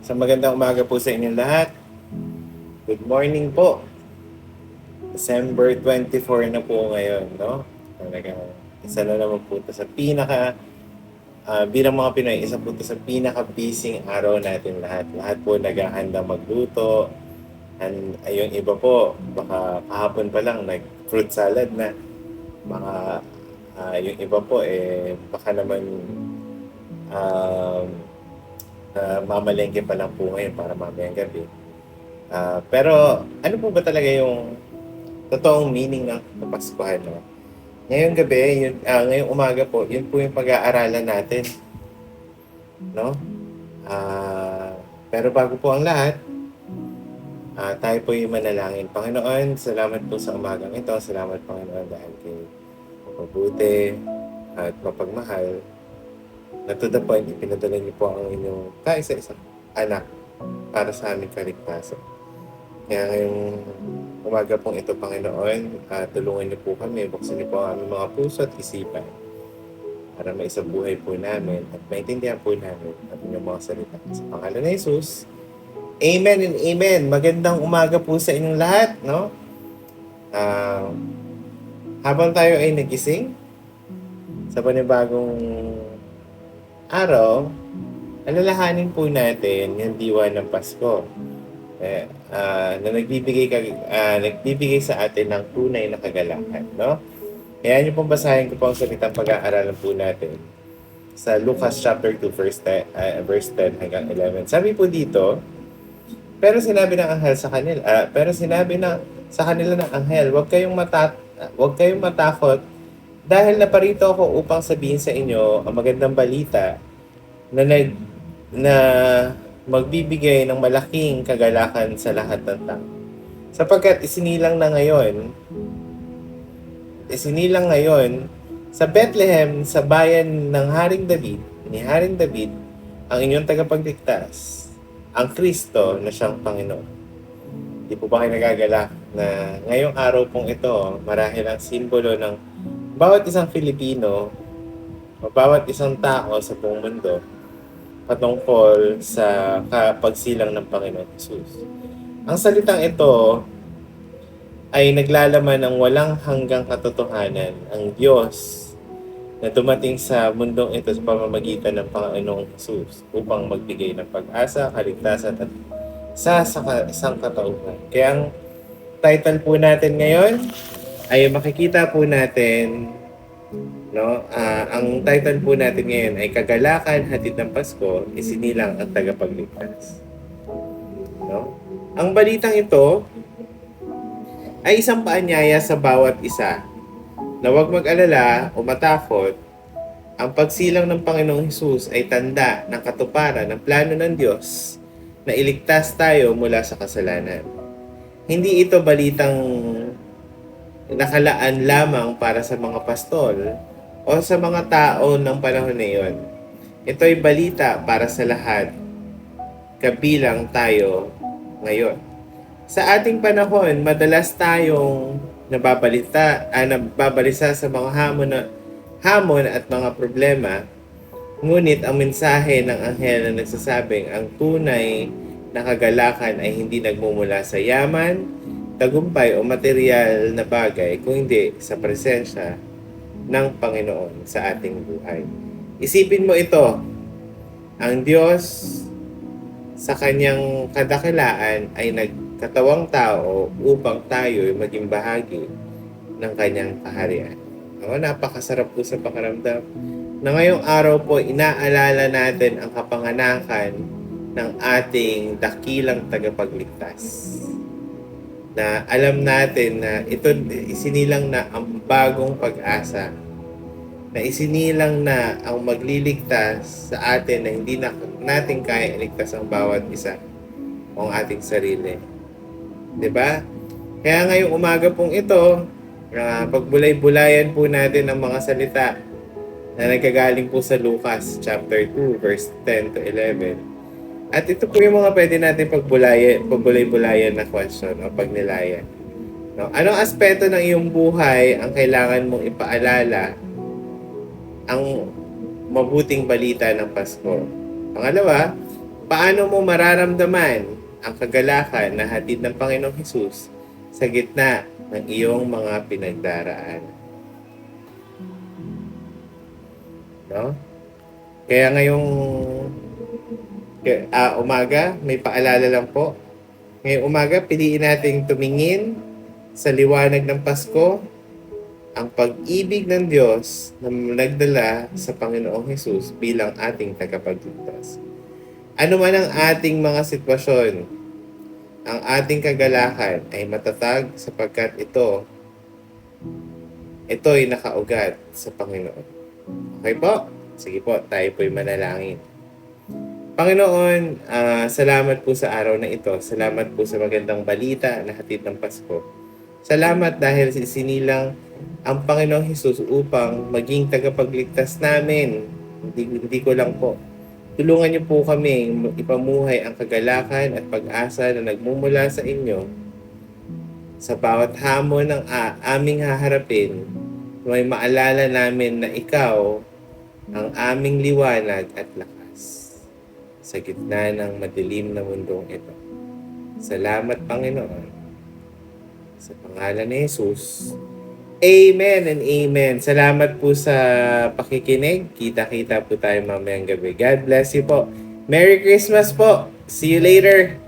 Sa magandang umaga po sa inyong lahat. Good morning po. December 24 na po ngayon, no? Talagang isa na naman po ito sa bilang mga Pinoy, isa po ito sa pinaka-busy araw natin lahat. Lahat po naghahanda magluto. Yung iba po, baka kahapon pa lang nag-fruit salad na. Baka yung iba po, baka naman um, mamalengke pa lang po ngayon para mamayang gabi. Pero ano po ba talaga yung totoong meaning ng Kapaskuhan? No? Ngayong gabi, ngayong umaga po, yun po yung pag-aaralan natin. No? Pero bago po ang lahat, tayo po yung manalangin. Panginoon, salamat po sa umagang ito. Salamat, Panginoon, dahil kayo mabuti at mapagmahal. Na to the point, ipinadala niyo po ang inyong kaisa-isang anak para sa aming kaligtasan. Kaya ngayong umaga pong ito, Panginoon, tulungan niyo po kami, buksan niyo po ang aming mga puso at isipan para maisabuhay po namin at maintindihan po namin ang inyong mga salita. Sa pangalan ni Jesus, Amen and Amen. Magandang umaga po sa inyong lahat, no? Habang tayo ay nagising sa panibagong araw, alalahanin po natin yung diwa ng Pasko. Na nagbibigay sa atin ng tunay na kagalakan, no? Kaya niyo pong basahin ko po ang salitang pag-aaralan po natin sa Lucas chapter 2 verse 10 hanggang 11. Sabi po dito, pero sinabi sa kanila ng anghel, huwag kayong matakot dahil naparito ako upang sabihin sa inyo ang magandang balita na magbibigay ng malaking kagalakan sa lahat ng tao. Sapagkat isinilang ngayon sa Bethlehem, sa bayan ng ni Haring David, ang inyong tagapagligtas, ang Kristo na siyang Panginoon. Di po ba kayo nagagalak na ngayong araw pong ito, marahil ang simbolo ng bawat isang Filipino o bawat isang tao sa buong mundo patungkol sa pagsilang ng Panginoon Jesus. Ang salitang ito ay naglalaman ng walang hanggang katotohanan, ang Diyos na dumating sa mundong ito sa pamamagitan ng Panginoong Jesus upang magbigay ng pag-asa, kaligtasan at sa sangkatauhan. Kaya ang title po natin ngayon ay makikita po natin, no? Ang title po natin ngayon ay Kagalakan Hatid ng Pasko, Isinilang ang Tagapagligtas. No? Ang balitang ito ay isang paanyaya sa bawat isa na huwag mag-alala o matakot. Ang pagsilang ng Panginoong Hesus ay tanda ng katuparan ng plano ng Diyos na iligtas tayo mula sa kasalanan. Hindi ito balitang nakalaan lamang para sa mga pastol o sa mga tao ng panahon na iyon. Ito ay balita para sa lahat, kabilang tayo ngayon. Sa ating panahon, madalas tayong nababalisa sa mga hamon at mga problema. Ngunit ang mensahe ng anghel na nagsasabing ang tunay na kagalakan ay hindi nagmumula sa yaman, tagumpay o material na bagay, kung hindi sa presensya ng Panginoon sa ating buhay. Isipin mo ito, ang Diyos sa kanyang kadakilaan ay nagkatawang tao upang tayo maging bahagi ng kanyang kaharian. Napakasarap po sa pakiramdam na ngayong araw po inaalala natin ang kapanganakan ng ating dakilang tagapagligtas. Na alam natin na ito isinilang na ang bagong pag-asa, na isinilang na ang magliligtas sa atin na hindi natin kaya iligtas ang bawat isa o ang ating sarili. 'Di ba? Kaya ngayong umaga pong ito, pagbulay-bulayan po natin ang mga salita na nagkagaling po sa Lucas chapter 2 verse 10 to 11. At ito po yung mga pwede natin pagbulay-bulayan na question o pagnilayan. No? Anong aspeto ng iyong buhay ang kailangan mong ipaalala ang mabuting balita ng Pasko? Pangalawa, Paano mo mararamdaman ang kagalakan na hatid ng Panginoong Hesus sa gitna ng iyong mga pinagdaraan? No? Kaya ngayong umaga, may paalala lang po. Ngayong umaga, piliin nating tumingin sa liwanag ng Pasko, ang pag-ibig ng Diyos na nagdala sa Panginoong Hesus bilang ating tagapagligtas. Ano man ang ating mga sitwasyon, ang ating kagalakan ay matatag sapagkat ito'y nakaugat sa Panginoon. Okay po? Sige po, tayo po'y manalangin. Panginoon, salamat po sa araw na ito. Salamat po sa magandang balita na hatid ng Pasko. Salamat dahil sinilang ang Panginoong Hesus upang maging tagapagligtas namin. Hindi ko lang po. Tulungan niyo po kami ipamuhay ang kagalakan at pag-asa na nagmumula sa inyo sa bawat hamon ng aming haharapin. May maalala namin na ikaw ang aming liwanag at lakas sa gitna ng madilim na mundong ito. Salamat, Panginoon. Sa pangalan ni Jesus. Amen and amen. Salamat po sa pakikinig. Kita-kita po tayo mamayang gabi. God bless you po. Merry Christmas po. See you later.